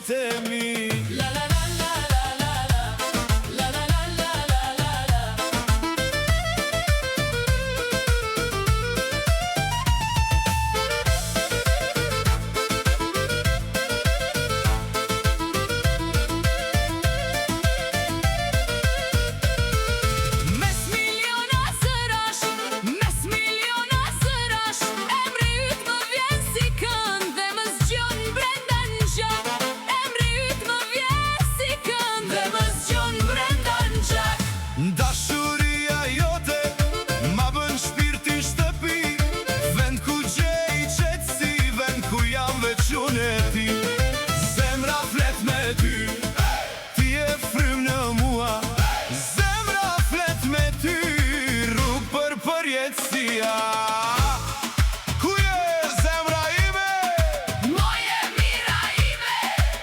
shokët e mi. La la la la la la la, la la la la la la la. Mes miliona zërash, mes miliona zërash, emri yt më vjen si kënd dhe më zgjon brenda në gjak. Emri yt më vjen si kënd dhe më zgjon brenda në gjak. Dashuria jote ma bën shpirtin shtëpi, vend ku gjej qetësi, vend ku jam veç unë e ti. Zemra flet me ty, ti e frym në mua. Zemra flet me ty, rrug për përjetësia. Ku je zemra ime? Moje mira ime,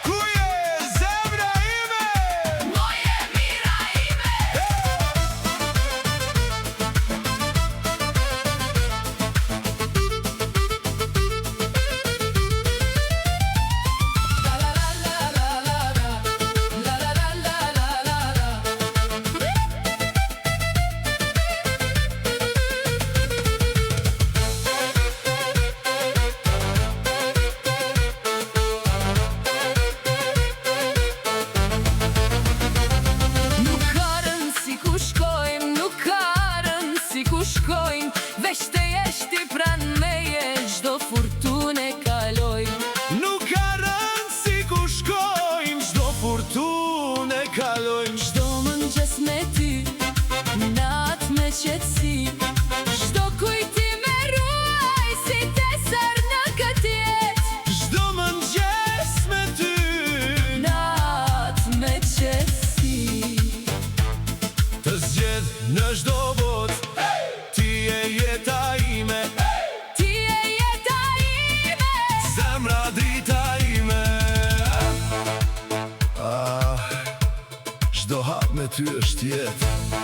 Ku je zemra ime? moje mira ime. La la la la la la la, la la la la la la la. Nuk ka rëndësi ku shkojmë, nuk ka rëndësi ku shkojmë, veç të jesh ti pranë meje, çdo furtunë e kalojmë. Nuk ka rëndësi ku shkojmë, çdo furtunë e kalojmë. Çdo mëngjes me ty, natë me qetësi, çdo kujtim e ruaj si tesar në këtë jetë. Çdo mëngjes me ty, Natë me qetësi, të zgjedh në çdo botë, ti e jeta ime, ti e jeta ime. zemra drita ime. Çdo hap me ty është jetë.